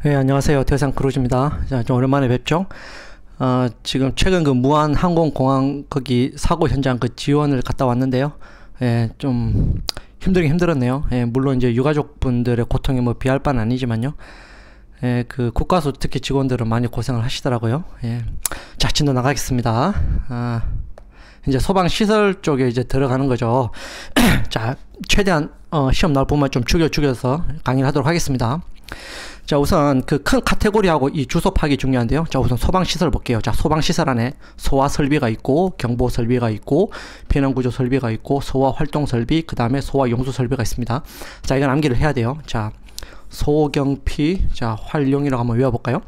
네, 안녕하세요. 대상 크루즈입니다. 자, 좀 오랜만에 뵙죠. 지금 최근 그 무한 항공공항 거기 사고 현장 그 지원을 갔다 왔는데요. 예, 좀 힘들긴 힘들었네요. 예, 물론 이제 유가족분들의 고통이 뭐 비할 바는 아니지만요. 예, 그 국가수 특히 직원들은 많이 고생을 하시더라고요. 예. 자, 진도 나가겠습니다. 이제 소방시설 쪽에 이제 들어가는 거죠. 자, 최대한 시험 나올 부분만 좀 죽여서 강의를 하도록 하겠습니다. 자, 우선 그 큰 카테고리하고 이 주소 파악이 중요한데요. 자, 우선 소방시설 볼게요. 자, 소방시설 안에 소화 설비가 있고, 경보 설비가 있고, 피난구조 설비가 있고, 소화 활동 설비, 그 다음에 소화 용수 설비가 있습니다. 자, 이건 암기를 해야 돼요. 자, 소경피, 자, 활용이라고 한번 외워볼까요?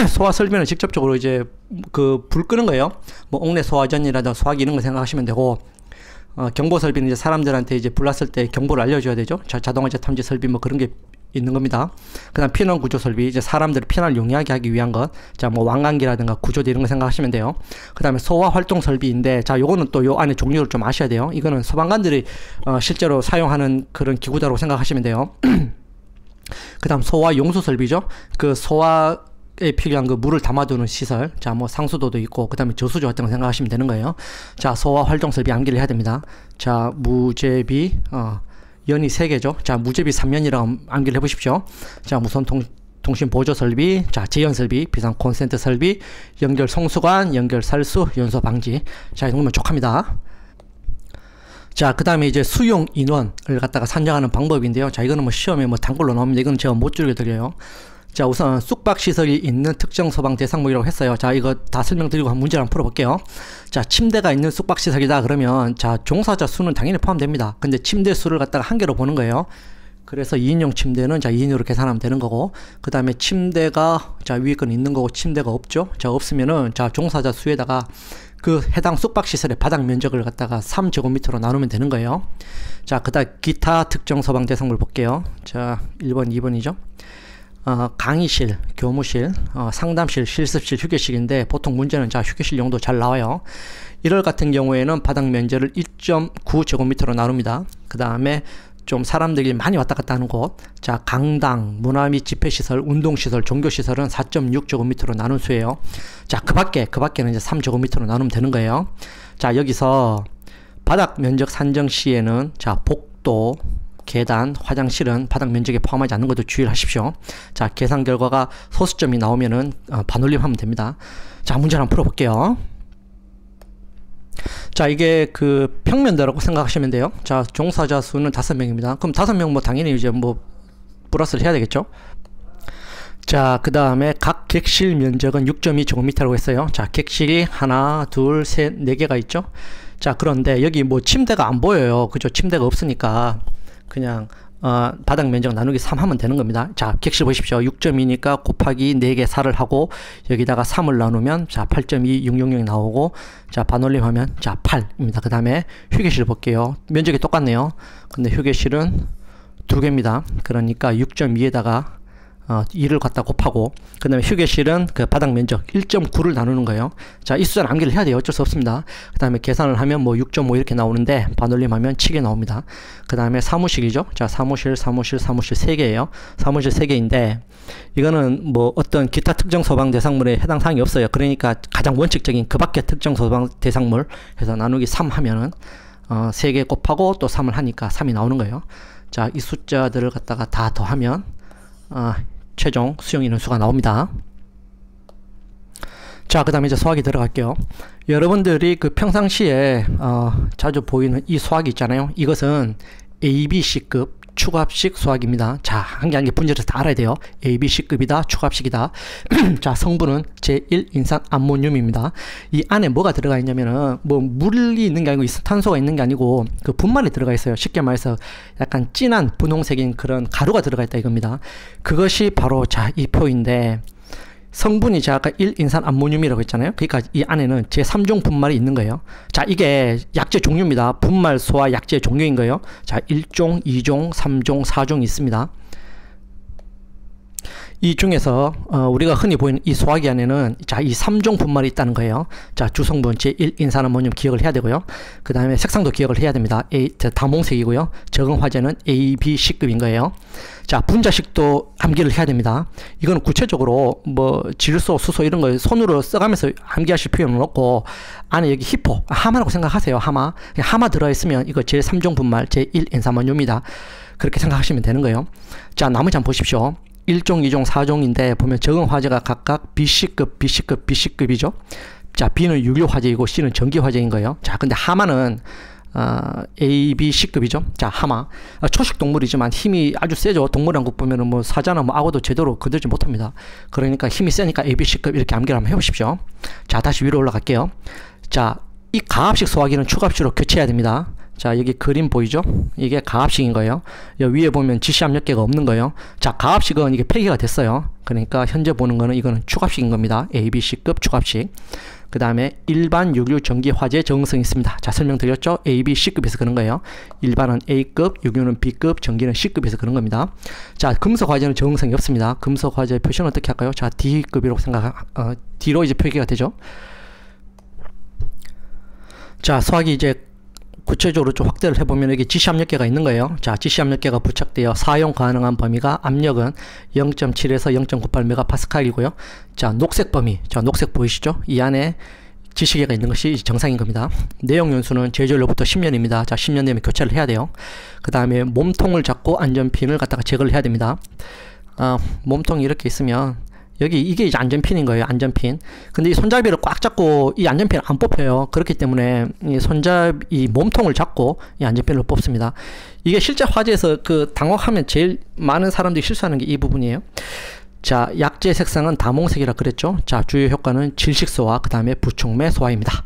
소화 설비는 직접적으로 이제 그 불 끄는 거예요. 뭐 옥내 소화전이라든가 소화기 이런 거 생각하시면 되고, 경보 설비는 이제 사람들한테 이제 불났을 때 경보를 알려줘야 되죠. 자, 자동화재 탐지 설비 뭐 그런 게 있는 겁니다. 그 다음 피난 구조 설비, 이제 사람들이 피난을 용이하게 하기 위한 것. 자, 뭐 왕관기라든가 구조대 이런 거 생각하시면 돼요. 그 다음에 소화 활동 설비인데, 자, 요거는 또 요 안에 종류를 좀 아셔야 돼요. 이거는 소방관들이 실제로 사용하는 그런 기구다라고 생각하시면 돼요. 그 다음 소화 용수 설비죠. 그 소화에 필요한 그 물을 담아두는 시설. 자, 뭐 상수도도 있고, 그 다음에 저수조 같은 거 생각하시면 되는 거예요. 자, 소화 활동 설비 암기를 해야 됩니다. 자, 무제비, 연이 3개죠. 자, 무제비 3년이라고 암기를 해보십시오. 자, 무선 통신 보조 설비, 자, 재연 설비, 비상 콘센트 설비, 연결 송수관, 연결 살수, 연소 방지. 자, 이 정도면 족합니다. 자, 그 다음에 이제 수용 인원을 갖다가 산정하는 방법인데요. 자, 이거는 뭐 시험에 뭐 단골로 나옵니다. 이건 제가 못 줄여드려요. 자, 우선 숙박시설이 있는 특정 소방 대상목이라고 했어요. 자, 이거 다 설명드리고 한 문제를 한번 풀어볼게요. 자, 침대가 있는 숙박시설이다 그러면, 자, 종사자 수는 당연히 포함됩니다. 근데 침대 수를 갖다가 한 개로 보는 거예요. 그래서 2인용 침대는 자, 2인으로 계산하면 되는 거고, 그 다음에 침대가 자, 위에 건 있는 거고 침대가 없죠. 자, 없으면은 자, 종사자 수에다가 그 해당 숙박시설의 바닥 면적을 갖다가 3제곱미터로 나누면 되는 거예요. 자, 그 다음 기타 특정 소방 대상물 볼게요. 자, 1번, 2번이죠. 강의실, 교무실, 상담실, 실습실, 휴게실인데 보통 문제는 자, 휴게실 용도 잘 나와요. 1월 같은 경우에는 바닥 면적을 1.9제곱미터로 나눕니다. 그 다음에 좀 사람들이 많이 왔다 갔다 하는 곳. 자, 강당, 문화 및 집회시설, 운동시설, 종교시설은 4.6제곱미터로 나눈 수예요. 자, 그 밖에는 이제 3제곱미터로 나누면 되는 거예요. 자, 여기서 바닥 면적 산정 시에는 자, 복도, 계단, 화장실은 바닥 면적에 포함하지 않는 것도 주의를 하십시오. 자, 계산 결과가 소수점이 나오면은 반올림하면 됩니다. 자, 문제를 한번 풀어볼게요. 자, 이게 그 평면대라고 생각하시면 돼요. 자, 종사자 수는 5명입니다. 그럼 5명 뭐 당연히 이제 뭐 플러스를 해야 되겠죠. 자, 그 다음에 각 객실 면적은 6.2제곱미터라고 했어요. 자, 객실이 하나, 둘, 셋, 4개가 있죠. 자, 그런데 여기 뭐 침대가 안 보여요. 그죠? 침대가 없으니까 그냥 바닥 면적 나누기 3 하면 되는 겁니다. 자, 객실 보십시오. 6.2니까 곱하기 4개 4를 하고 여기다가 3을 나누면 자, 8.2666 나오고, 자, 반올림하면 자, 8입니다. 그 다음에 휴게실 볼게요. 면적이 똑같네요. 근데 휴게실은 2개입니다. 그러니까 6.2에다가 2를 갖다 곱하고, 그 다음에 휴게실은 그 바닥 면적 1.9를 나누는 거예요. 자, 이 숫자는 암기를 해야 돼요. 어쩔 수 없습니다. 그 다음에 계산을 하면 뭐 6.5 이렇게 나오는데 반올림하면 7이 나옵니다. 그 다음에 사무실이죠. 자, 사무실 3개예요. 사무실 3개인데 이거는 뭐 어떤 기타 특정 소방 대상물에 해당 사항이 없어요. 그러니까 가장 원칙적인 그 밖에 특정 소방 대상물 해서 나누기 3 하면은 3개 곱하고 또 3을 하니까 3이 나오는 거예요. 자, 이 숫자들을 갖다가 다 더하면 최종 수용 인원수가 나옵니다. 자, 그 다음에 이제 소화기 들어갈게요. 여러분들이 그 평상시에 자주 보이는 이 소화기 있잖아요. 이것은 ABC급 추가합식 소화기입니다. 자, 한 개 한 개 분절해서 다 알아야 돼요. ABC급이다, 추가합식이다. 자, 성분은 제1인산 암모늄입니다. 이 안에 뭐가 들어가 있냐면은 뭐 물이 있는 게 아니고 이산탄소가 있는 게 아니고 그 분말이 들어가 있어요. 쉽게 말해서 약간 진한 분홍색인 그런 가루가 들어가 있다 이겁니다. 그것이 바로 자, 이 표인데 성분이 제가 아까 1인산 암모늄이라고 했잖아요. 그러니까 이 안에는 제3종 분말이 있는 거예요. 자, 이게 약재 종류입니다. 분말 소화 약재 종류인 거예요. 자, 1종, 2종, 3종, 4종이 있습니다. 이 중에서 우리가 흔히 보이는 이 소화기 안에는 자, 이 3종 분말이 있다는 거예요. 자, 주성분 제1 인산아모늄 기억을 해야 되고요. 그 다음에 색상도 기억을 해야 됩니다. 다몽색이고요. 적응 화재는 A, B, C급인 거예요. 자, 분자식도 암기를 해야 됩니다. 이거는 구체적으로 뭐 질소, 수소 이런 거 손으로 써가면서 암기하실 필요는 없고, 안에 여기 히포, 하마라고 생각하세요. 하마 들어있으면 이거 제3종 분말 제1 인산아모늄이다. 그렇게 생각하시면 되는 거예요. 자, 나머지 한번 보십시오. 1종, 2종, 4종인데 보면 적응 화재가 각각 BC급, BC급, BC급이죠. 자, B는 유료 화재이고 C는 전기 화재인 거예요. 자, 근데 하마는 A, B, C급이죠. 자, 하마. 초식 동물이지만 힘이 아주 세죠. 동물왕국 보면은 뭐 사자나 뭐 악어도 제대로 건들지 못합니다. 그러니까 힘이 세니까 A, B, C급 이렇게 암기를 한번 해보십시오. 자, 다시 위로 올라갈게요. 자, 이 가압식 소화기는 추가압식으로 교체해야 됩니다. 자, 여기 그림 보이죠? 이게 가압식인 거예요. 여기 위에 보면 지시 압력계가 없는 거예요. 자, 가압식은 이게 폐기가 됐어요. 그러니까 현재 보는 거는 이거는 추가압식인 겁니다. A, B, C급 추가압식. 그 다음에 일반 유류 전기 화재 적응성이 있습니다. 자, 설명드렸죠? A, B, C급에서 그런 거예요. 일반은 A급, 유류는 B급, 전기는 C급에서 그런 겁니다. 자, 금속 화재는 적응성이 없습니다. 금속 화재 표시는 어떻게 할까요? 자, D급이라고 D로 이제 표기가 되죠. 자, 소화기 이제 구체적으로 좀 확대를 해보면 여기 지시 압력계가 있는 거예요. 자, 지시 압력계가 부착되어 사용 가능한 범위가 압력은 0.7에서 0.98MPa이고요. 자, 녹색 범위. 자, 녹색 보이시죠? 이 안에 지시계가 있는 것이 정상인 겁니다. 내용 연수는 제조일로부터 10년입니다. 자, 10년 되면 교체를 해야 돼요. 그 다음에 몸통을 잡고 안전핀을 갖다가 제거를 해야 됩니다. 몸통이 이렇게 있으면 여기 이게 이제 안전핀인 거예요. 안전핀. 근데 이 손잡이를 꽉 잡고 이 안전핀을 안 뽑혀요. 그렇기 때문에 이 몸통을 잡고 이 안전핀을 뽑습니다. 이게 실제 화재에서 당혹하면 제일 많은 사람들이 실수하는 게 이 부분이에요. 자, 약재 색상은 다몽색이라 그랬죠. 자, 주요 효과는 질식 소화, 그 다음에 부촉매 소화입니다.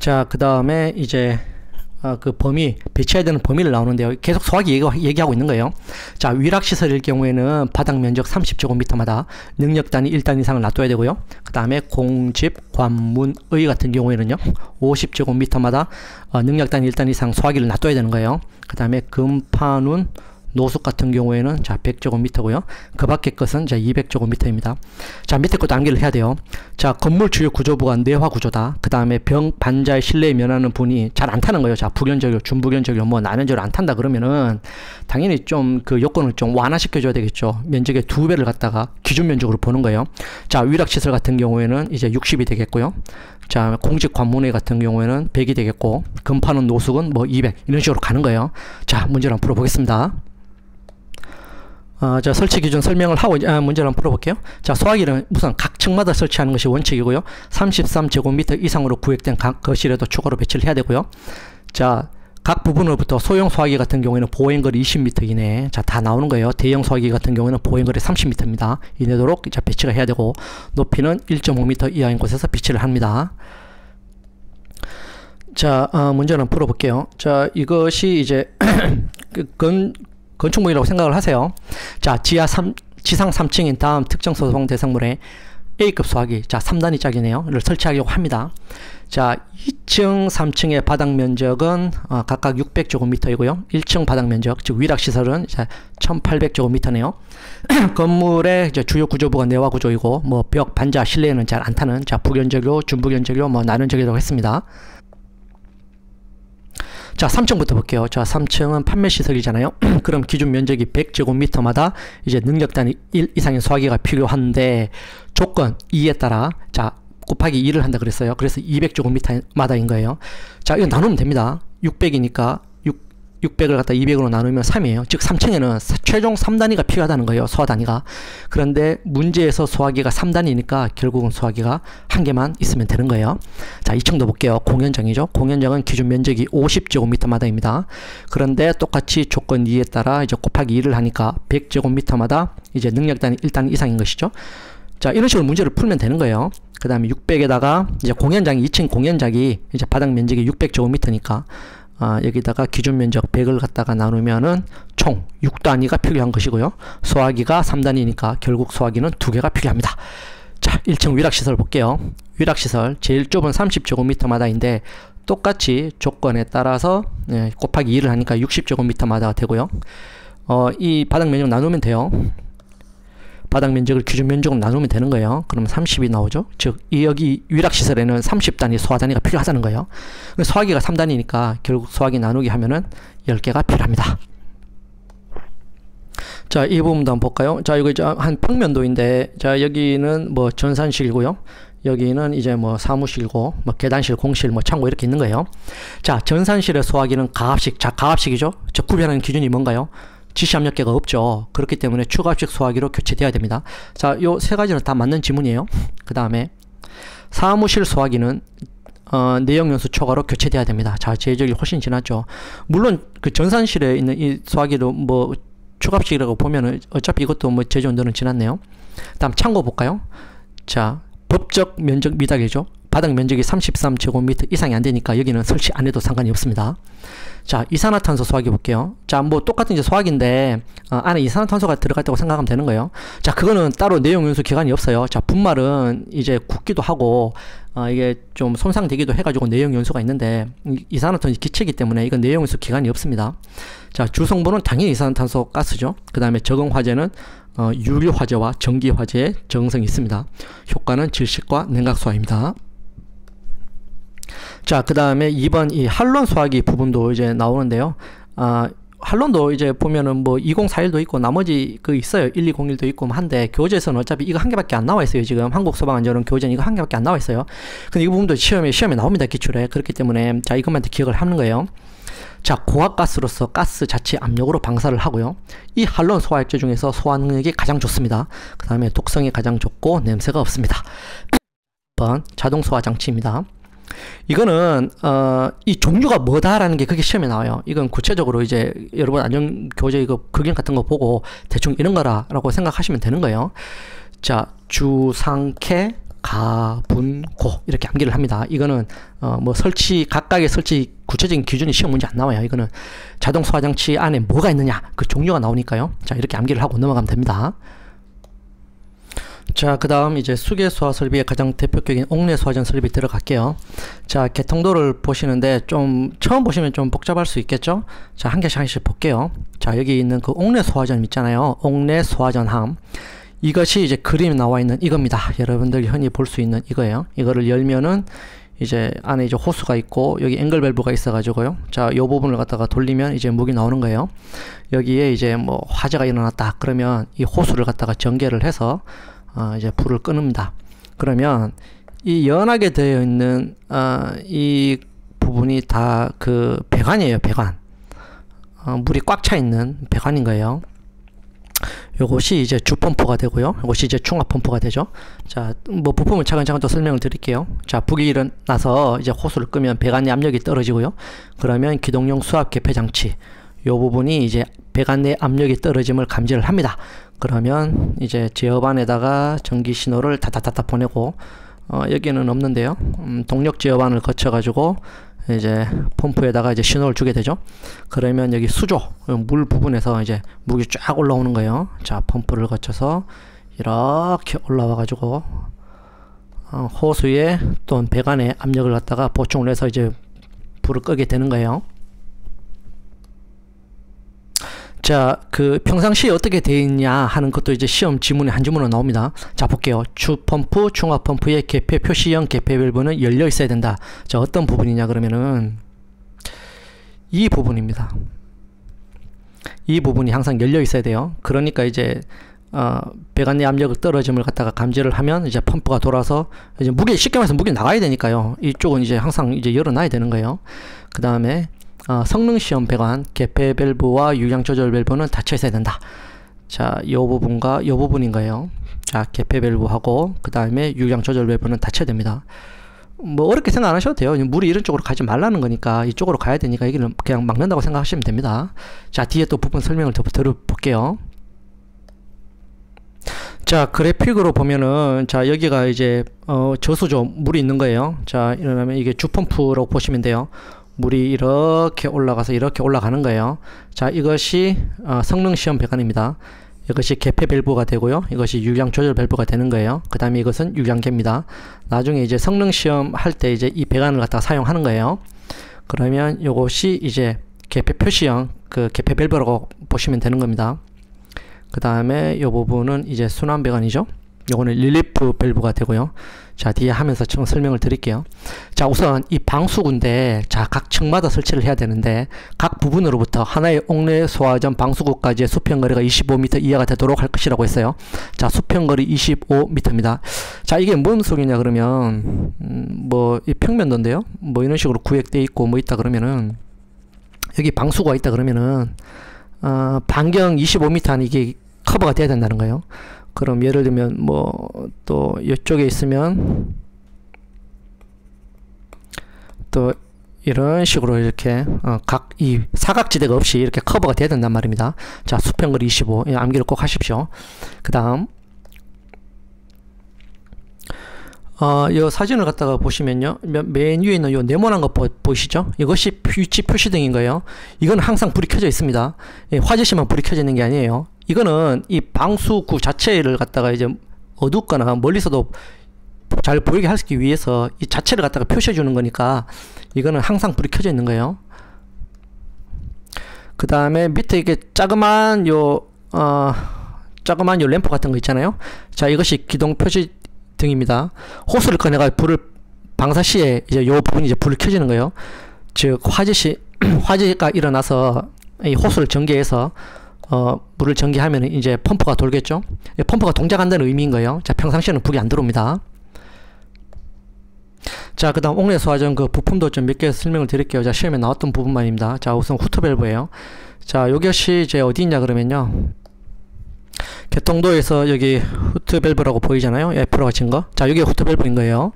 자, 그 다음에 이제 그 범위, 배치해야 되는 범위를 나오는데요. 계속 소화기 얘기하고 있는 거예요. 자, 위락시설일 경우에는 바닥 면적 30제곱미터마다 능력단위 1단 이상을 놔둬야 되고요. 그 다음에 공집, 관문, 의 같은 경우에는요, 50제곱미터마다 능력단위 1단 이상 소화기를 놔둬야 되는 거예요. 그 다음에 금판운, 노숙 같은 경우에는 자 100제곱미터고요. 그 밖의 것은 자 200제곱미터입니다. 자, 밑에 것도 암기를 해야 돼요. 자, 건물 주요 구조부가 내화 구조다. 그 다음에 병 반자의 실내에 면하는 분이 잘 안 타는 거예요. 자, 불연적이요, 준불연적이요, 뭐 나는적으로 안 탄다 그러면은 당연히 좀 그 요건을 좀 완화시켜 줘야 되겠죠. 면적의 2배를 갖다가 기준 면적으로 보는 거예요. 자, 위락시설 같은 경우에는 이제 60이 되겠고요. 자, 공직 관문회 같은 경우에는 100이 되겠고, 금판은 노숙은 뭐 200 이런 식으로 가는 거예요. 자, 문제를 한번 풀어보겠습니다. 자, 설치 기준 설명을 하고 문제를 한번 풀어볼게요. 자, 소화기는 우선 각 층마다 설치하는 것이 원칙이고요. 33제곱미터 이상으로 구획된 각 거실에도 추가로 배치를 해야 되고요. 자, 각 부분으로부터 소형 소화기 같은 경우에는 보행거리 20m 이내, 자, 다 나오는 거예요. 대형 소화기 같은 경우에는 보행거리 30m입니다. 이내도록 자, 배치가 해야 되고, 높이는 1.5m 이하인 곳에서 배치를 합니다. 자, 문제를 한번 풀어볼게요. 자, 이것이 이제 건축물이라고 생각을 하세요. 자, 지상 3층인 다음 특정 소송 대상물에 A급 소화기, 자, 3단위 짝이네요.를 설치하려고 합니다. 자, 2층, 3층의 바닥 면적은 각각 600제곱미터이고요. 1층 바닥 면적, 즉 위락시설은 1800제곱미터네요. 건물의 이제 주요 구조부가 내화 구조이고, 뭐 벽, 반자, 실내에는 잘 안 타는, 자, 불연적이요, 준불연적이요, 뭐 나는적이라고 했습니다. 자, 3층부터 볼게요. 자, 3층은 판매시설이잖아요. 그럼 기준 면적이 100제곱미터마다 이제 능력단위 1 이상의 소화기가 필요한데, 조건 2에 따라, 자, 곱하기 2를 한다 그랬어요. 그래서 200제곱미터마다인 거예요. 자, 이거 나누면 됩니다. 600이니까 600을 갖다 200으로 나누면 3이에요. 즉 3층에는 최종 3단위가 필요하다는 거예요. 소화 단위가. 그런데 문제에서 소화기가 3단위니까 결국은 소화기가 한 개만 있으면 되는 거예요. 자, 2층도 볼게요. 공연장이죠. 공연장은 기준 면적이 50제곱미터마다입니다. 그런데 똑같이 조건 2에 따라 이제 곱하기 2를 하니까 100제곱미터마다 이제 능력단위 1단위 이상인 것이죠. 자, 이런 식으로 문제를 풀면 되는 거예요. 그 다음에 600에다가 이제 공연장이 2층 공연장이 이제 바닥 면적이 600제곱미터니까 여기다가 기준 면적 100을 갖다가 나누면은 총 6단위가 필요한 것이고요. 소화기가 3단위니까 결국 소화기는 2개가 필요합니다. 자, 1층 위락시설 볼게요. 위락시설 제일 좁은 30제곱미터마다인데 똑같이 조건에 따라서 곱하기 2를 하니까 60제곱미터마다 되고요. 이 바닥 면적 나누면 돼요. 바닥 면적을 기준 면적으로 나누면 되는 거예요. 그러면 30이 나오죠. 즉, 여기 위락시설에는 30단위 소화단위가 필요하다는 거예요. 소화기가 3단위니까 결국 소화기 나누기 하면은 10개가 필요합니다. 자, 이 부분도 한번 볼까요? 자, 이거 한 평면도인데, 자, 여기는 뭐 전산실이고요. 여기는 이제 뭐 사무실고, 뭐 계단실, 공실, 뭐 창고 이렇게 있는 거예요. 자, 전산실의 소화기는 가압식. 자, 가압식이죠. 저 구별하는 기준이 뭔가요? 지시 압력계가 없죠. 그렇기 때문에 추가압식 소화기로 교체되어야 됩니다. 자, 요 세 가지는 다 맞는 지문이에요. 그 다음에 사무실 소화기는 내역연수 초과로 교체돼야 됩니다. 자, 제적이 훨씬 지났죠. 물론 그 전산실에 있는 이 소화기도 뭐 추가압식이라고 보면은 어차피 이것도 뭐 제조 온도는 지났네요. 다음 창고 볼까요? 자, 법적 면적 미달이죠. 바닥 면적이 33제곱미터 이상이 안 되니까 여기는 설치 안 해도 상관이 없습니다. 자, 이산화탄소 소화기 볼게요. 자, 뭐 똑같은 이제 소화기인데 안에 이산화탄소가 들어갔다고 생각하면 되는 거예요. 자, 그거는 따로 내용연수 기간이 없어요. 자, 분말은 이제 굳기도 하고 이게 좀 손상되기도 해가지고 내용연수가 있는데 이산화탄소 기체이기 때문에 이건 내용연수 기간이 없습니다. 자, 주성분은 당연히 이산화탄소 가스죠. 그 다음에 적응화재는 유리화재와 전기화재의 적응성이 있습니다. 효과는 질식과 냉각소화입니다. 자, 그 다음에 2번 이 할론 소화기 부분도 이제 나오는데요. 할론도 이제 보면은 뭐 2041도 있고 나머지 그 있어요. 1201도 있고 한데 교재에서는 어차피 이거 한 개밖에 안 나와 있어요. 지금 한국소방안전은 교재는 이거 한 개밖에 안 나와 있어요. 근데 이 부분도 시험에 나옵니다. 기출에. 그렇기 때문에 자, 이것만 기억을 하는 거예요. 자, 고압가스로서 가스 자체 압력으로 방사를 하고요. 이 할론 소화액체 중에서 소화 능력이 가장 좋습니다. 그 다음에 독성이 가장 좋고 냄새가 없습니다. 1번 자동 소화 장치입니다. 이거는 이 종류가 뭐다라는 게 그게 시험에 나와요. 이건 구체적으로 이제 여러분 안전 교재 이거 극약 같은 거 보고 대충 이런 거라고 생각하시면 되는 거예요. 자, 주상캐 가분고 이렇게 암기를 합니다. 이거는 뭐 설치 각각의 설치 구체적인 기준이 시험 문제 안 나와요. 이거는 자동 소화 장치 안에 뭐가 있느냐 그 종류가 나오니까요. 자, 이렇게 암기를 하고 넘어가면 됩니다. 자, 그 다음 이제 수계 소화 설비의 가장 대표격인 옥내 소화전 설비 들어갈게요. 자, 개통도를 보시는데 좀 처음 보시면 좀 복잡할 수 있겠죠? 자, 한 개씩 한개씩 볼게요. 자, 여기 있는 그 옥내 소화전 있잖아요. 옥내 소화전함. 이것이 이제 그림에 나와 있는 이겁니다. 여러분들이 흔히 볼 수 있는 이거예요. 이거를 열면은 이제 안에 이제 호스가 있고 여기 앵글 밸브가 있어 가지고요. 자, 요 부분을 갖다가 돌리면 이제 물이 나오는 거예요. 여기에 이제 뭐 화재가 일어났다 그러면 이 호스를 갖다가 전개를 해서 이제 불을 끕니다. 그러면 이 연하게 되어 있는 이 부분이 다 그 배관이에요. 배관. 물이 꽉 차 있는 배관인 거예요. 요것이 이제 주펌프가 되고요. 요것이 이제 충합펌프가 되죠. 자, 뭐 부품을 차근차근 또 설명을 드릴게요. 자, 불이 일어나서 이제 호스를 끄면 배관 압력이 떨어지고요. 그러면 기동용 수압 개폐 장치 요 부분이 이제 배관 내 압력이 떨어짐을 감지를 합니다. 그러면 이제 제어반에다가 전기 신호를 다다다다 보내고 여기는 없는데요. 동력 제어반을 거쳐 가지고 이제 펌프에다가 이제 신호를 주게 되죠. 그러면 여기 수조 물 부분에서 이제 물이 쫙 올라오는 거예요. 자, 펌프를 거쳐서 이렇게 올라와 가지고 호수에 또 배관에 압력을 갖다가 보충을 해서 이제 불을 끄게 되는 거예요. 자, 그 평상시에 어떻게 되어 있냐 하는 것도 이제 시험 지문에 한 지문으로 나옵니다. 자, 볼게요. 주펌프, 충합펌프의 개폐 표시형 개폐 밸브는 열려 있어야 된다. 자, 어떤 부분이냐 그러면은 이 부분입니다. 이 부분이 항상 열려 있어야 돼요. 그러니까 이제 배관 내 압력을 떨어짐을 갖다가 감지를 하면 이제 펌프가 돌아서 이제 무게 쉽게 말해서 무게 나가야 되니까요. 이쪽은 이제 항상 이제 열어놔야 되는 거예요. 그 다음에 성능시험 배관, 개폐 밸브와 유량 조절 밸브는 닫혀 있어야 된다. 자, 요 부분과 요 부분인 거예요. 자, 개폐 밸브하고 그 다음에 유량 조절 밸브는 닫혀야 됩니다. 뭐 어렵게 생각 안 하셔도 돼요. 물이 이런 쪽으로 가지 말라는 거니까 이쪽으로 가야 되니까 여기는 그냥 막는다고 생각하시면 됩니다. 자, 뒤에 또 부분 설명을 더 들어볼게요. 자, 그래픽으로 보면은 자, 여기가 이제 저수조 물이 있는 거예요. 자, 이러면 이게 주펌프라고 보시면 돼요. 물이 이렇게 올라가서 이렇게 올라가는 거예요. 자, 이것이 성능시험 배관입니다. 이것이 개폐 밸브가 되고요. 이것이 유량 조절 밸브가 되는 거예요. 그 다음에 이것은 유량계입니다. 나중에 이제 성능시험 할 때 이제 이 배관을 갖다가 사용하는 거예요. 그러면 이것이 이제 개폐 표시형 그 개폐 밸브라고 보시면 되는 겁니다. 그 다음에 이 부분은 이제 순환 배관이죠. 요거는 릴리프 밸브가 되고요. 자, 뒤에 하면서 좀 설명을 드릴게요. 자, 우선 이 방수구인데, 자, 각 층마다 설치를 해야 되는데, 각 부분으로부터 하나의 옥내 소화전 방수구까지의 수평거리가 25m 이하가 되도록 할 것이라고 했어요. 자, 수평거리 25m입니다. 자, 이게 뭔 소리냐 그러면, 뭐, 이 평면도인데요. 뭐 이런 식으로 구획되어 있고 뭐 있다 그러면은, 여기 방수구가 있다 그러면은, 반경 25m 안에 이게 커버가 돼야 된다는 거예요. 그럼 예를 들면 뭐 또 이쪽에 있으면 또 이런 식으로 이렇게 각 이 사각지대가 없이 이렇게 커버가 돼야 된단 말입니다. 자, 수평거리 25 암기를 꼭 하십시오. 그 다음 이 사진을 갖다가 보시면요, 맨 위에 있는 요 네모난 거 보이시죠? 이것이 위치 표시등인 거예요. 이건 항상 불이 켜져 있습니다. 화재시만 불이 켜져 있는 게 아니에요. 이거는 이 방수구 자체를 갖다가 이제 어둡거나 멀리서도 잘 보이게 하기 위해서 이 자체를 갖다가 표시해 주는 거니까 이거는 항상 불이 켜져 있는 거예요. 그 다음에 밑에 이게 자그만 요 램프 같은 거 있잖아요. 자, 이것이 기동 표시 등입니다. 호스를 꺼내가 불을 방사 시에 이제 요 부분이 이제 불이 켜지는 거예요. 즉 화재가 일어나서 이 호스를 전개해서 물을 전개하면 이제 펌프가 돌겠죠. 펌프가 동작한다는 의미인 거예요. 자, 평상시에는 불이 안 들어옵니다. 자, 그 다음 옥내 소화전 그 부품도 좀 몇 개 설명을 드릴게요. 자, 시험에 나왔던 부분만입니다. 자, 우선 후트 밸브예요. 자, 이것이 이제 어디 있냐 그러면요, 개통도에서 여기 후트 밸브라고 보이잖아요. F로 친 거. 자, 이게 후트 밸브인 거예요.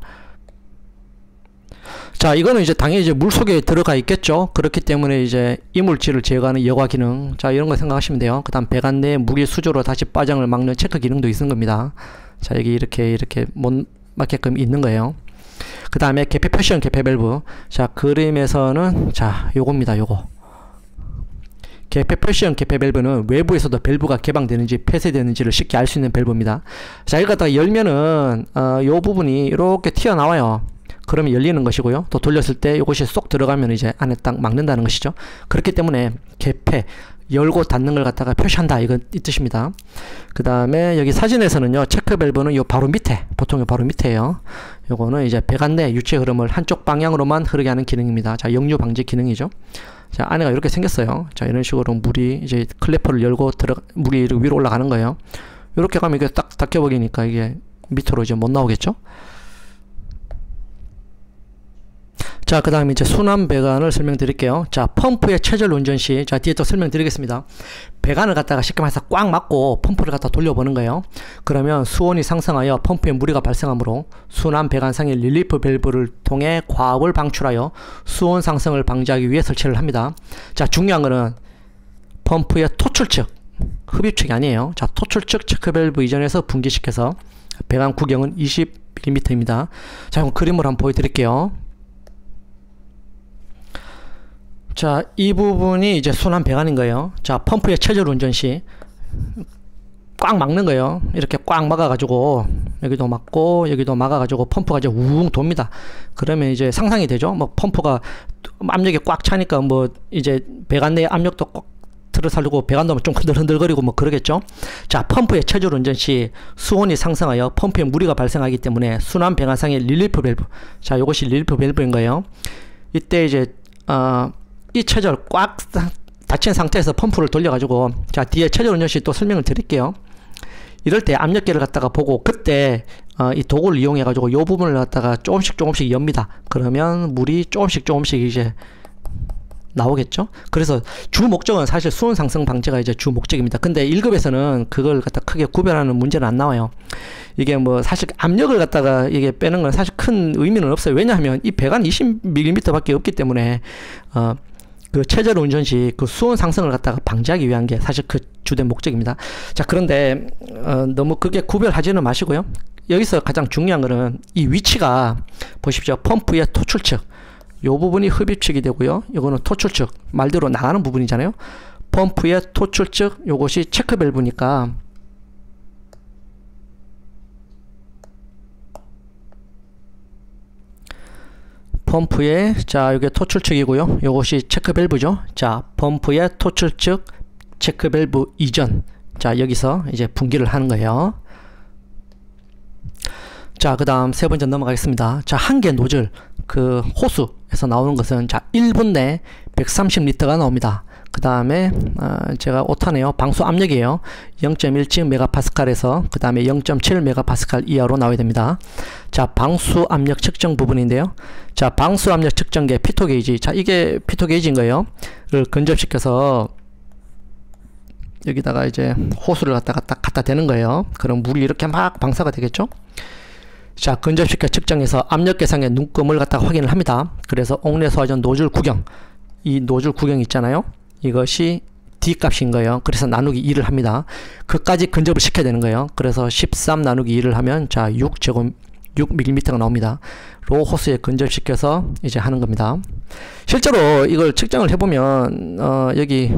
자, 이거는 이제 당연히 이제 물 속에 들어가 있겠죠. 그렇기 때문에 이제 이물질을 제거하는 여과 기능. 자, 이런 거 생각하시면 돼요. 그 다음 배관 내 무게 수조로 다시 빠짐을 막는 체크 기능도 있는 겁니다. 자, 여기 이렇게 못 맞게끔 있는 거예요. 그 다음에 개폐 표시형 개폐 밸브. 자, 그림에서는 자, 요겁니다. 요거. 개폐 표시형 개폐 밸브는 외부에서도 밸브가 개방되는지 폐쇄되는지를 쉽게 알 수 있는 밸브입니다. 자, 이거 갖다가 열면은 요 부분이 이렇게 튀어나와요. 그러면 열리는 것이고요. 또 돌렸을 때 이것이 쏙 들어가면 이제 안에 딱 막는다는 것이죠. 그렇기 때문에 개폐, 열고 닫는 걸 갖다가 표시한다, 이건 이 뜻입니다. 그 다음에 여기 사진에서는요, 체크 밸브는 요 바로 밑에, 보통 요 바로 밑에요. 요거는 이제 배관 내 유체 흐름을 한쪽 방향으로만 흐르게 하는 기능입니다. 자, 역류 방지 기능이죠. 자, 안에가 이렇게 생겼어요. 자, 이런 식으로 물이 이제 클래퍼를 열고 물이 위로 올라가는 거예요. 이렇게 가면 이게 딱 닫혀버리니까 이게 밑으로 이제 못 나오겠죠. 자, 그 다음에 이제 순환 배관을 설명드릴게요. 자, 펌프의 최절 운전 시, 자, 뒤에 또 설명드리겠습니다. 배관을 갖다가 쉽게 말해서 꽉 막고 펌프를 갖다 돌려보는 거예요. 그러면 수온이 상승하여 펌프에 무리가 발생하므로 순환 배관상의 릴리프 밸브를 통해 과압을 방출하여 수온 상승을 방지하기 위해 설치를 합니다. 자, 중요한 거는 펌프의 토출 측, 흡입 측이 아니에요. 자, 토출 측 체크 밸브 이전에서 분기시켜서 배관 구경은 20mm입니다. 자, 그럼 그림을 한번 보여드릴게요. 자, 이 부분이 이제 순환 배관인 거예요. 자, 펌프의 최절 운전 시 꽉 막는 거예요. 이렇게 꽉 막아가지고 여기도 막고 여기도 막아가지고 펌프가 이제 우웅 돕니다. 그러면 이제 상상이 되죠. 뭐 펌프가 압력이 꽉 차니까 뭐 이제 배관 내 압력도 꽉 틀어살리고 배관도 좀 흔들흔들거리고 뭐 그러겠죠. 자, 펌프의 최절 운전 시 수온이 상승하여 펌프에 무리가 발생하기 때문에 순환 배관상의 릴리프 밸브, 자, 이것이 릴리프 밸브인 거예요. 이때 이제 이 최절 꽉 닫힌 상태에서 펌프를 돌려가지고, 자, 뒤에 최절 운전 시 또 설명을 드릴게요. 이럴 때 압력계를 갖다가 보고 그때 이 도구를 이용해 가지고 이 부분을 갖다가 조금씩 엽니다. 그러면 물이 조금씩 이제 나오겠죠. 그래서 주 목적은 사실 수온 상승 방지가 이제 주 목적입니다. 근데 1급에서는 그걸 갖다 크게 구별하는 문제는 안 나와요. 이게 뭐 사실 압력을 갖다가 이게 빼는 건 사실 큰 의미는 없어요. 왜냐하면 이 배관 20mm 밖에 없기 때문에 그 최절 운전 시 그 수온 상승을 갖다가 방지하기 위한 게 사실 그 주된 목적입니다. 자, 그런데 너무 그게 구별하지는 마시고요. 여기서 가장 중요한 거는 이 위치가 보십시오. 펌프의 토출측, 요 부분이 흡입측이 되고요. 요거는 토출측, 말대로 나가는 부분이잖아요. 펌프의 토출측, 요것이 체크 밸브니까 펌프의 자 이게 토출측이고요. 요것이 체크 밸브죠. 자 펌프의 토출측 체크 밸브 이전. 자 여기서 이제 분기를 하는 거예요. 자 그 다음 세 번째 넘어가겠습니다. 자 한 개 노즐 그 호수에서 나오는 것은 자 1분 내 130리터가 나옵니다. 그 다음에 제가 오타네요. 방수 압력이에요. 0.17메가파스칼에서 그 다음에 0.7메가파스칼 이하로 나와야 됩니다. 자 방수 압력 측정 부분인데요. 자 방수 압력 측정기 피토 게이지. 자 이게 피토 게이지인 거예요. 를 근접시켜서 여기다가 이제 호수를 갖다 대는 거예요. 그럼 물이 이렇게 막 방사가 되겠죠. 자 근접시켜 측정해서 압력 계상의 눈금을 갖다가 확인을 합니다. 그래서 옥내 소화전 노즐 구경, 이 노즐 구경 있잖아요. 이것이 D값인 거예요. 그래서 나누기 2를 합니다. 그까지 근접을 시켜야 되는 거예요. 그래서 13 나누기 2를 하면 자 6mm가 나옵니다. 로 호수에 근접시켜서 이제 하는 겁니다. 실제로 이걸 측정을 해보면 여기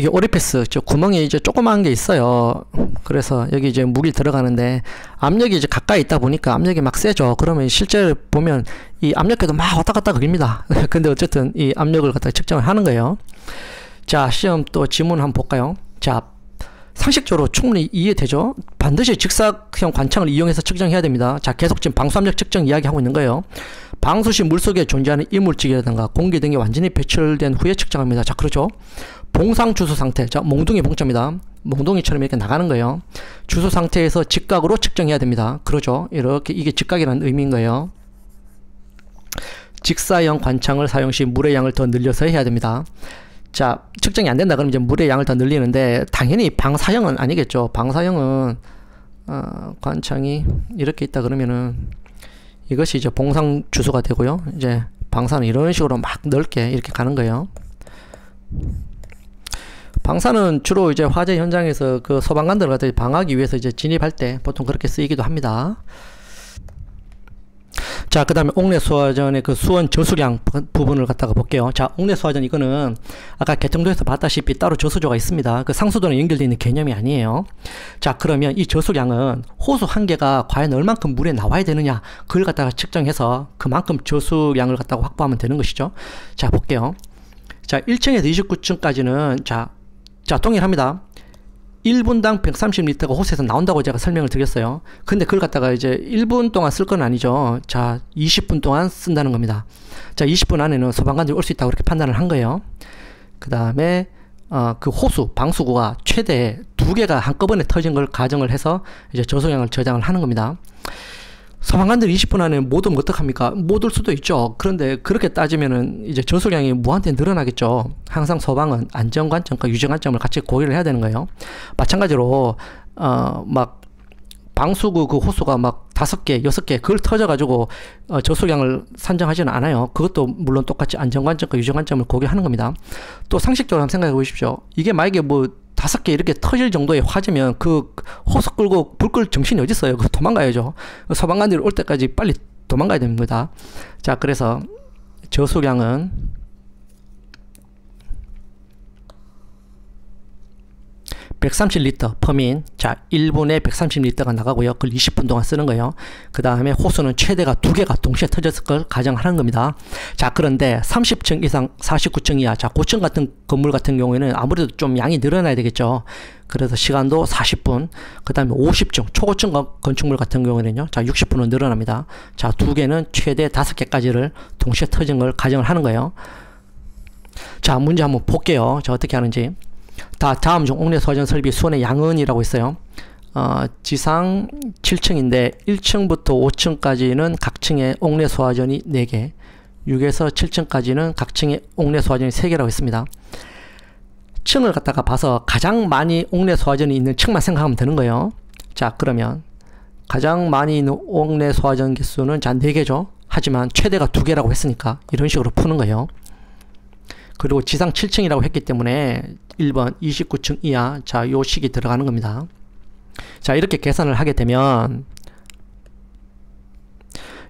오리패스 저 구멍이 이제 조그마한 게 있어요. 그래서 여기 이제 물이 들어가는데 압력이 이제 가까이 있다 보니까 압력이 막 세죠. 그러면 실제 보면 이 압력계도 막 왔다 갔다 그립니다. 근데 어쨌든 이 압력을 갖다 측정을 하는 거예요. 자 시험 또 지문 한번 볼까요? 자 상식적으로 충분히 이해되죠? 반드시 직사형 관창을 이용해서 측정해야 됩니다. 자 계속 지금 방수압력 측정 이야기하고 있는 거예요. 방수 시 물속에 존재하는 이물질이라든가 공기 등이 완전히 배출된 후에 측정합니다. 자 그렇죠. 봉상 주소 상태. 자 몽둥이 봉자입니다. 몽둥이처럼 이렇게 나가는 거예요. 주소 상태에서 직각으로 측정해야 됩니다. 그러죠. 이렇게 이게 직각이라는 의미인 거예요. 직사형 관창을 사용 시 물의 양을 더 늘려서 해야 됩니다. 자 측정이 안 된다 그러면 이제 물의 양을 더 늘리는데 당연히 방사형은 아니겠죠. 방사형은 관창이 이렇게 있다 그러면은 이것이 이제 봉상 주소가 되고요. 이제 방사는 이런 식으로 막 넓게 이렇게 가는 거예요. 방사는 주로 이제 화재 현장에서 그 소방관들을 갖다 방하기 위해서 이제 진입할 때 보통 그렇게 쓰이기도 합니다. 자, 그 다음에 옥내 소화전의 그 수원 저수량 부분을 갖다가 볼게요. 자, 옥내 소화전 이거는 아까 개통도에서 봤다시피 따로 저수조가 있습니다. 그 상수도랑 연결되어 있는 개념이 아니에요. 자, 그러면 이 저수량은 호수 한 개가 과연 얼만큼 물에 나와야 되느냐, 그걸 갖다가 측정해서 그만큼 저수량을 갖다가 확보하면 되는 것이죠. 자, 볼게요. 자, 1층에서 29층까지는 자, 동일합니다. 1분당 130리터가 호수에서 나온다고 제가 설명을 드렸어요. 근데 그걸 갖다가 이제 1분 동안 쓸 건 아니죠. 자, 20분 동안 쓴다는 겁니다. 자, 20분 안에는 소방관들이 올 수 있다고 이렇게 판단을 한 거예요. 그 다음에 그 호수, 방수구가 최대 2개가 한꺼번에 터진 걸 가정을 해서 이제 저수량을 저장을 하는 겁니다. 소방관들이 20분 안에 못 오면 어떡합니까? 못 올 수도 있죠. 그런데 그렇게 따지면은 이제 저수량이 무한대 늘어나겠죠. 항상 소방은 안전관점과 유전관점을 같이 고려를 해야 되는 거예요. 마찬가지로 막 방수구 그 호수가 막 5개, 6개 그걸 터져가지고 저수량을 산정하지는 않아요. 그것도 물론 똑같이 안전관점과 유전관점을 고려하는 겁니다. 또 상식적으로 한번 생각해 보십시오. 이게 만약에 뭐 5개 이렇게 터질 정도의 화재면 그 호수 끌고 불 끌 정신이 어디 있어요? 그 도망가야죠. 소방관들이 올 때까지 빨리 도망가야 됩니다. 자, 그래서 저수량은 130리터 퍼민. 자, 1분에 130리터가 나가고요. 그걸 20분 동안 쓰는 거예요. 그 다음에 호수는 최대가 2개가 동시에 터졌을 걸 가정하는 겁니다. 자, 그런데 30층 이상 49층 이하, 자, 고층 같은 건물 같은 경우에는 아무래도 좀 양이 늘어나야 되겠죠. 그래서 시간도 40분. 그 다음에 50층 초고층 건축물 같은 경우에는요, 자, 60분은 늘어납니다. 자, 2개는 최대 5개까지를 동시에 터진 걸 가정을 하는 거예요. 자, 문제 한번 볼게요. 자, 어떻게 하는지. 다음 중 옥내 소화전 설비 수원의 양은이라고 있어요. 지상 7층인데 1층부터 5층까지는 각 층에 옥내 소화전이 4개, 6에서 7층까지는 각 층에 옥내 소화전이 3개라고 했습니다. 층을 갖다가 봐서 가장 많이 옥내 소화전이 있는 층만 생각하면 되는 거예요. 자, 그러면 가장 많이 있는 옥내 소화전 개수는 자 4개죠. 하지만 최대가 2개라고 했으니까 이런 식으로 푸는 거예요. 그리고 지상 7층이라고 했기 때문에 1번 29층 이하, 자, 요 식이 들어가는 겁니다. 자, 이렇게 계산을 하게 되면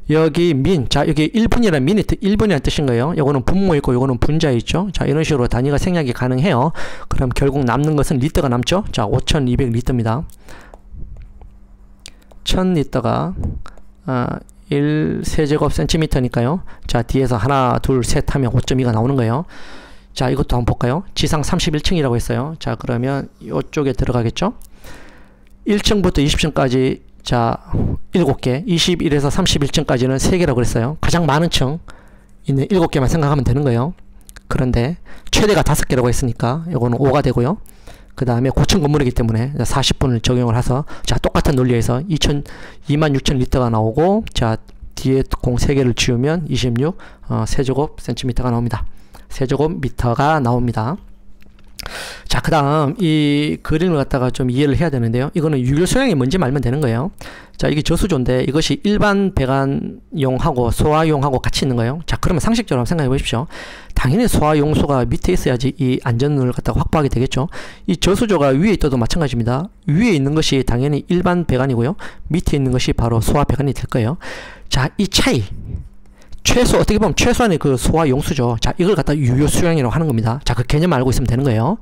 여기 민, 자, 여기 1분이라는 미니트 1분이라는 뜻인 거예요. 요거는 분모 있고 요거는 분자 있죠. 자, 이런 식으로 단위가 생략이 가능해요. 그럼 결국 남는 것은 리터가 남죠. 자, 5200리터입니다. 1000리터가 1세제곱센티미터니까요. 자, 뒤에서 하나, 둘, 셋 하면 5.2가 나오는 거예요. 자, 이것도 한번 볼까요? 지상 31층이라고 했어요. 자, 그러면 이쪽에 들어가겠죠? 1층부터 20층까지 자, 7개, 21에서 31층까지는 3개라고 그랬어요. 가장 많은 층 있는 7개만 생각하면 되는 거예요. 그런데 최대가 5개라고 했으니까 이거는 5가 되고요. 그 다음에 고층 건물이기 때문에 40분을 적용을 해서 자, 똑같은 논리에서 26,000리터가 나오고, 자, 뒤에 공 3개를 지우면 26 세제곱 센티미터가 나옵니다. 세제곱미터가 나옵니다. 자, 그 다음 이 그림을 갖다가 좀 이해를 해야 되는데요. 이거는 유효 수량이 뭔지 알면 되는 거예요. 자, 이게 저수조인데 이것이 일반 배관용하고 소화용하고 같이 있는 거예요. 자, 그러면 상식적으로 한번 생각해 보십시오. 당연히 소화용소가 밑에 있어야지 이 안전을 갖다가 확보하게 되겠죠. 이 저수조가 위에 있어도 마찬가지입니다. 위에 있는 것이 당연히 일반 배관이고요. 밑에 있는 것이 바로 소화 배관이 될 거예요. 자, 이 차이, 최소, 어떻게 보면 최소한의 그 소화 용수죠. 자, 이걸 갖다 유효 수량이라고 하는 겁니다. 자, 그 개념 알고 있으면 되는 거예요.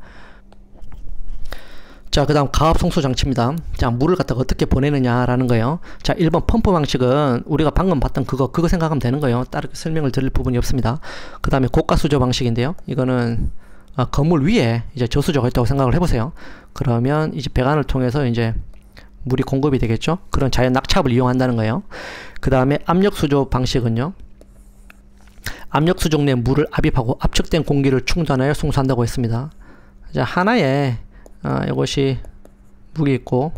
자, 그 다음 가압 송수 장치입니다. 자, 물을 갖다가 어떻게 보내느냐라는 거예요. 자, 1번 펌프 방식은 우리가 방금 봤던 그거 생각하면 되는 거예요. 따로 설명을 드릴 부분이 없습니다. 그 다음에 고가 수조 방식인데요. 이거는 건물 위에 이제 저수조가 있다고 생각을 해보세요. 그러면 이제 배관을 통해서 이제 물이 공급이 되겠죠. 그런 자연 낙차압을 이용한다는 거예요. 그 다음에 압력 수조 방식은요. 압력 수족 내 물을 압입하고 압축된 공기를 충전하여 송수한다고 했습니다. 자, 하나에 이것이 물이 있고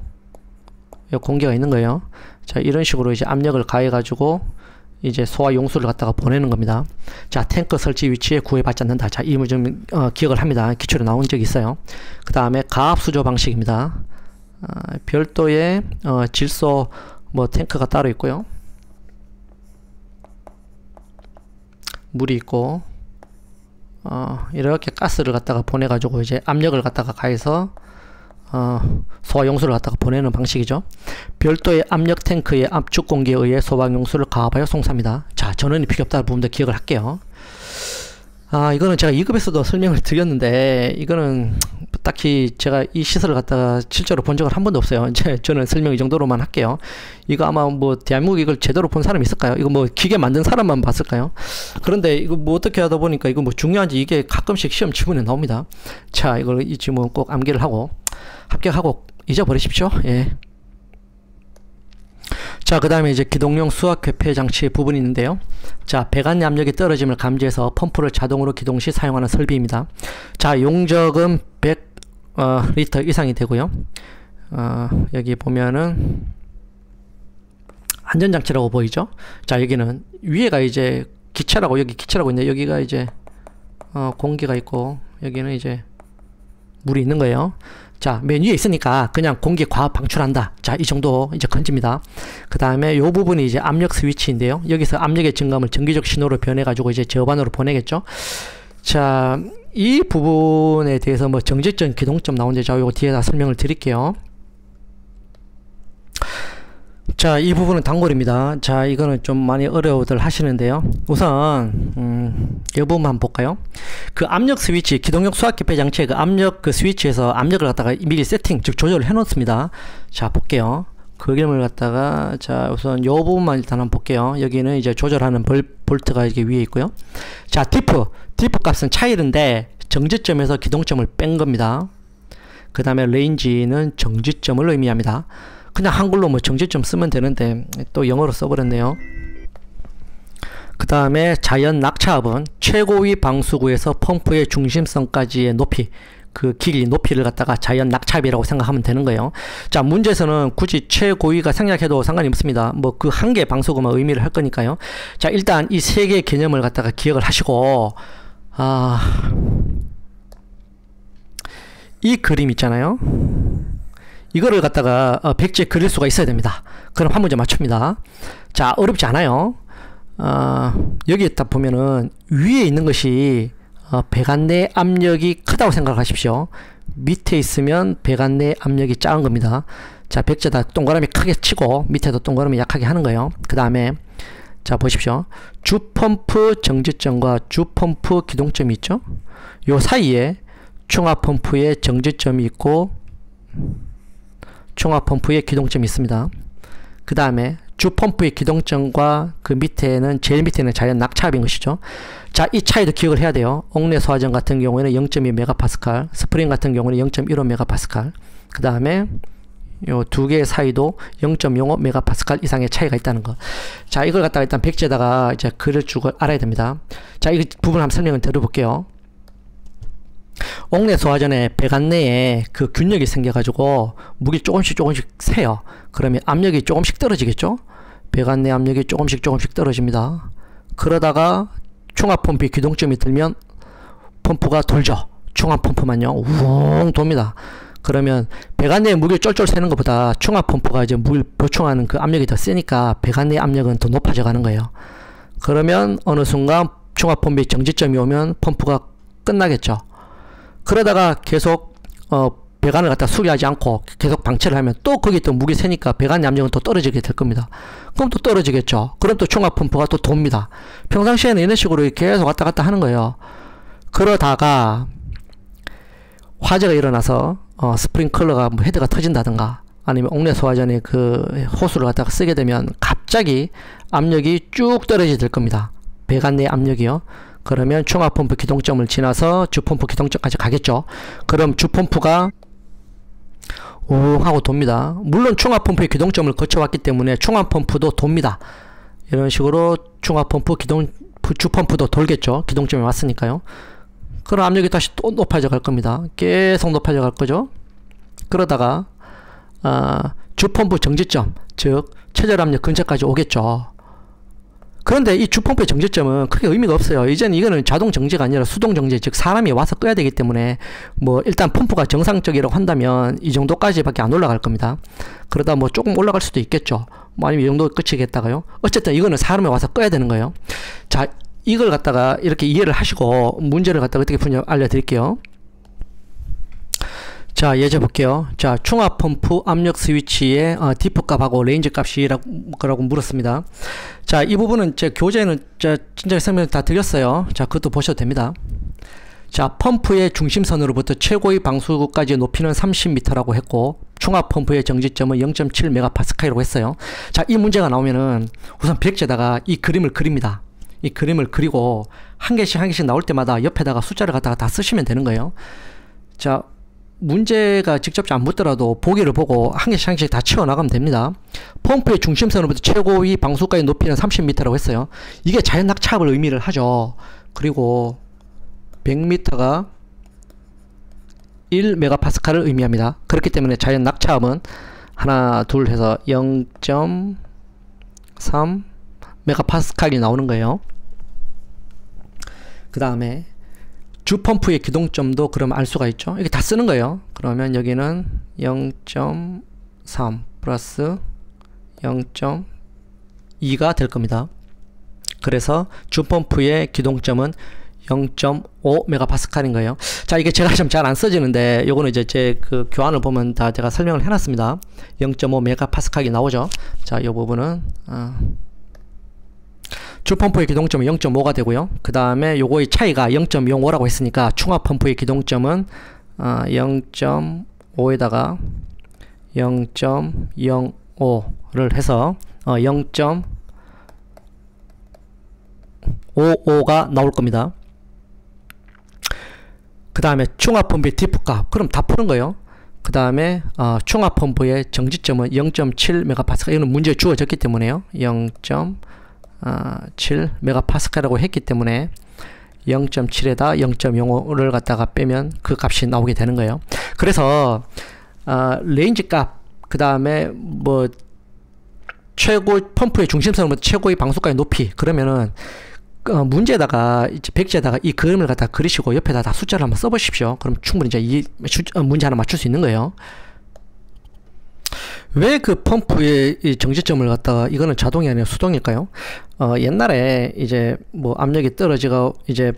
공기가 있는 거예요. 자, 이런 식으로 이제 압력을 가해 가지고 이제 소화 용수를 갖다가 보내는 겁니다. 자, 탱크 설치 위치에 구애받지 않는다. 자, 이 물 좀 기억을 합니다. 기초로 나온 적이 있어요. 그 다음에 가압 수조 방식입니다. 별도의 질소 탱크가 따로 있고요. 물이 있고 이렇게 가스를 갖다가 보내 가지고 이제 압력을 갖다가 가해서 소화용수를 갖다가 보내는 방식이죠. 별도의 압력 탱크의 압축 공기에 의해 소화용수를 가압하여 송수합니다. 자, 전원이 필요 없다는 부분도 기억을 할게요. 이거는 제가 2급에서도 설명을 드렸는데, 이거는 딱히 제가 이 시설을 갖다가 실제로 본 적은 한 번도 없어요. 이제 저는 설명 이 정도로만 할게요. 이거 아마 대한민국에 이걸 제대로 본 사람이 있을까요? 이거 기계 만든 사람만 봤을까요? 그런데 이거 어떻게 하다 보니까 이거 중요한지 이게 가끔씩 시험 지문에 나옵니다. 자, 이 지문 꼭 암기를 하고 합격하고 잊어버리십시오. 예. 자, 그 다음에 이제 기동용 수압 회피 장치 부분이 있는데요. 자, 배관 압력이 떨어짐을 감지해서 펌프를 자동으로 기동 시 사용하는 설비입니다. 자, 용적은 100리터 이상이 되고요. 여기 보면은 안전장치라고 보이죠? 자, 여기는 위에가 이제 기체라고, 여기 기체라고 있는데 여기가 이제 공기가 있고 여기는 이제 물이 있는 거예요. 자, 맨 위에 있으니까 그냥 공기 과압 방출한다. 자, 이 정도 이제 건집니다. 그 다음에 요 부분이 이제 압력 스위치인데요. 여기서 압력의 증감을 전기적 신호로 변해가지고 이제 저반으로 보내겠죠. 자, 이 부분에 대해서 정지점, 기동점 나오는데 제가 요거 뒤에다 설명을 드릴게요. 자, 이 부분은 단골입니다. 자, 이거는 좀 많이 어려워들 하시는데요. 우선 이 부분만 한번 볼까요? 그 압력 스위치, 기동용 수압 개폐 장치의 그 압력 스위치에서 압력을 갖다가 미리 세팅, 즉 조절을 해 놓습니다. 자, 볼게요. 그 그림을 갖다가, 자, 우선 요 부분만 일단 한번 볼게요. 여기는 이제 조절하는 볼트가 이렇게 위에 있고요. 자, 디프 값은 차일인데 정지점에서 기동점을 뺀 겁니다. 그 다음에 레인지는 정지점을 의미합니다. 그냥 한글로 정지점 쓰면 되는데 또 영어로 써버렸네요. 그 다음에 자연 낙차압은 최고위 방수구에서 펌프의 중심선까지의 높이, 그 길이, 높이를 갖다가 자연 낙차압이라고 생각하면 되는 거예요. 자, 문제에서는 굳이 최고위가 생략해도 상관이 없습니다. 그 한 개 방수구만 의미를 할 거니까요. 자, 일단 이 세 개의 개념을 갖다가 기억을 하시고, 이 그림 있잖아요. 이거를 갖다가 백지에 그릴 수가 있어야 됩니다. 그럼 한 문제 맞춥니다. 자, 어렵지 않아요. 여기에 딱 보면은 위에 있는 것이 배관 내 압력이 크다고 생각하십시오. 밑에 있으면 배관 내 압력이 작은 겁니다. 자, 백지에다 동그라미 크게 치고 밑에도 동그라미 약하게 하는 거예요. 그 다음에 자, 보십시오. 주펌프 정지점과 주펌프 기동점이 있죠. 요 사이에 충압펌프의 정지점이 있고 충압펌프의 기동점이 있습니다. 그 다음에 주 펌프의 기동점과 그 밑에는 제일 밑에는 자연 낙차압인 것이죠. 자, 이 차이도 기억을 해야 돼요. 옥내 소화전 같은 경우에는 0.2메가파스칼, 스프링 같은 경우는 0.15메가파스칼. 그 다음에 요 두 개의 사이도 0.05메가파스칼 이상의 차이가 있다는 거. 자, 이걸 갖다가 일단 백지에다가 이제 그릴 줄 알아야 됩니다. 자, 이 부분 한번 설명을 드려볼게요. 옥내 소화전에 배관 내에 그 균열이 생겨가지고 무기 조금씩 새요. 그러면 압력이 조금씩 떨어지겠죠? 배관 내 압력이 조금씩 떨어집니다. 그러다가 충압 펌프의 기동점이 들면 펌프가 돌죠. 충압 펌프만요. 우웅 돕니다. 그러면 배관 내에 무기를 쫄쫄 새는 것보다 충압 펌프가 이제 물 보충하는 그 압력이 더 세니까 배관 내 압력은 더 높아져 가는 거예요. 그러면 어느 순간 충압 펌프의 정지점이 오면 펌프가 끝나겠죠. 그러다가 계속 배관을 갖다 수리하지 않고 계속 방치를 하면 또 거기 또 무게 세니까 배관 압력은 또 떨어지게 될 겁니다. 그럼 또 떨어지겠죠. 그럼 또 충압 펌프가 또 돕니다. 평상시에는 이런 식으로 계속 왔다 갔다 하는 거예요. 그러다가 화재가 일어나서 스프링클러가 뭐 헤드가 터진다든가 아니면 옥내 소화전에 그 호스를 갖다가 쓰게 되면 갑자기 압력이 쭉 떨어지게 될 겁니다. 배관 내 압력이요. 그러면 충압 펌프 기동점을 지나서 주펌프 기동점까지 가겠죠. 그럼 주펌프가 웅 하고 돕니다. 물론 충압 펌프의 기동점을 거쳐왔기 때문에 충압 펌프도 돕니다. 이런 식으로 충압 펌프 주펌프도 돌겠죠. 기동점에 왔으니까요. 그럼 압력이 다시 또 높아져 갈 겁니다. 계속 높아져 갈 거죠. 그러다가 주펌프 정지점, 즉 최저 압력 근처까지 오겠죠. 그런데 이 주펌프의 정지점은 크게 의미가 없어요. 이제는 이거는 자동 정지가 아니라 수동 정지, 즉 사람이 와서 꺼야 되기 때문에 뭐 일단 펌프가 정상적이라고 한다면 이 정도까지밖에 안 올라갈 겁니다. 그러다 뭐 조금 올라갈 수도 있겠죠. 뭐 아니면 이 정도 끝이겠다가요. 어쨌든 이거는 사람이 와서 꺼야 되는 거예요. 자, 이걸 갖다가 이렇게 이해를 하시고 문제를 갖다가 어떻게 푸냐 알려드릴게요. 자, 예제 볼게요. 자, 충압 펌프 압력 스위치의 디프 값하고 레인지 값이라고 물었습니다. 자, 이 부분은 제 교재는 진짜 설명 다 드렸어요. 자, 그것도 보셔도 됩니다. 자, 펌프의 중심선으로부터 최고의 방수까지 높이는 30m라고 했고 충압 펌프의 정지점은 0.7메가파스칼이라고 했어요. 자, 이 문제가 나오면은 우선 백지에다가 이 그림을 그립니다. 이 그림을 그리고 한 개씩 나올 때마다 옆에다가 숫자를 갖다가 다 쓰시면 되는 거예요. 자, 문제가 직접 안 묻더라도 보기를 보고 한 개씩 다 채워나가면 됩니다. 펌프의 중심선으로부터 최고의 방수까지 높이는 30m라고 했어요. 이게 자연 낙차압을 의미를 하죠. 그리고 100m가 1메가파스칼을 의미합니다. 그렇기 때문에 자연 낙차압은 하나, 둘 해서 0.3 메가파스칼이 나오는 거예요. 그 다음에 주펌프의 기동점도 그럼 알 수가 있죠. 이게 다 쓰는 거예요. 그러면 여기는 0.3 플러스 0.2가 될 겁니다. 그래서 주펌프의 기동점은 0.5 메가파스칼인 거예요. 자, 이게 제가 좀 잘 안 써지는데 요거는 이제 제 그 교환을 보면 다 제가 설명을 해놨습니다. 0.5 메가파스칼이 나오죠. 자, 이 부분은 주펌프의 기동점은 0.5가 되고요. 그 다음에 요거의 차이가 0.05라고 했으니까 충압 펌프의 기동점은 0.5에다가 0.05를 해서 0.55가 나올 겁니다. 그 다음에 충압 펌프의 디프 값, 그럼 다 푸는 거예요. 그 다음에 충압 펌프의 정지점은 0.7메가파스칼, 이거는 문제에 주어졌기 때문에요. 0.7메가파스칼이라고 했기 때문에 0.7에다 0.05를 갖다가 빼면 그 값이 나오게 되는 거예요. 그래서 레인지 값, 그 다음에 뭐 최고 펌프의 중심선으로부터 최고의 방수까지 높이, 그러면은 문제에다가 백지에다가 이 그림을 갖다 그리시고 옆에다 다 숫자를 한번 써보십시오. 그럼 충분히 이제 이 문제 하나 맞출 수 있는 거예요. 왜 그 펌프의 이 정지점을 갖다가, 이거는 자동이 아니라 수동일까요? 옛날에 이제 뭐 압력이 떨어지고 이제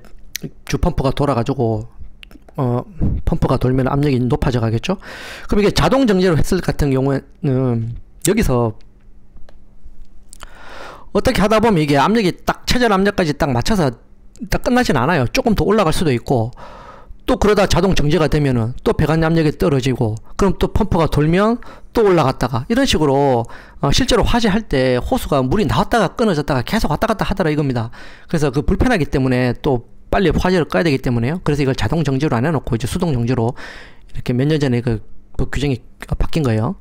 주펌프가 돌아가지고 펌프가 돌면 압력이 높아져 가겠죠? 그럼 이게 자동 정지로 했을 같은 경우에는 여기서 어떻게 하다 보면 이게 압력이 딱 최저 압력까지 딱 맞춰서 딱 끝나진 않아요. 조금 더 올라갈 수도 있고 또 그러다 자동 정지가 되면은 또 배관 압력이 떨어지고, 그럼 또 펌프가 돌면 또 올라갔다가, 이런 식으로 실제로 화재할 때 호수가 물이 나왔다가 끊어졌다가 계속 왔다 갔다 하더라 이겁니다. 그래서 그 불편하기 때문에 또 빨리 화재를 꺼야 되기 때문에요. 그래서 이걸 자동 정지로 안 해놓고 이제 수동 정지로 이렇게 몇 년 전에 그 규정이 바뀐 거예요.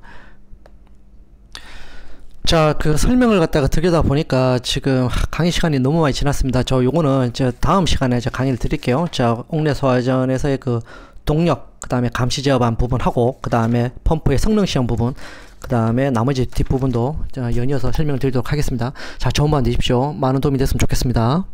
자, 그 설명을 갖다가 들여다 보니까 지금 강의 시간이 너무 많이 지났습니다. 저 요거는 이제 다음 시간에 저 강의를 드릴게요. 자, 옥내 소화전에서의 그 동력, 그 다음에 감시 제어반 부분하고, 그 다음에 펌프의 성능 시험 부분, 그 다음에 나머지 뒷부분도 연이어서 설명을 드리도록 하겠습니다. 자, 좋은 밤 되십시오. 많은 도움이 됐으면 좋겠습니다.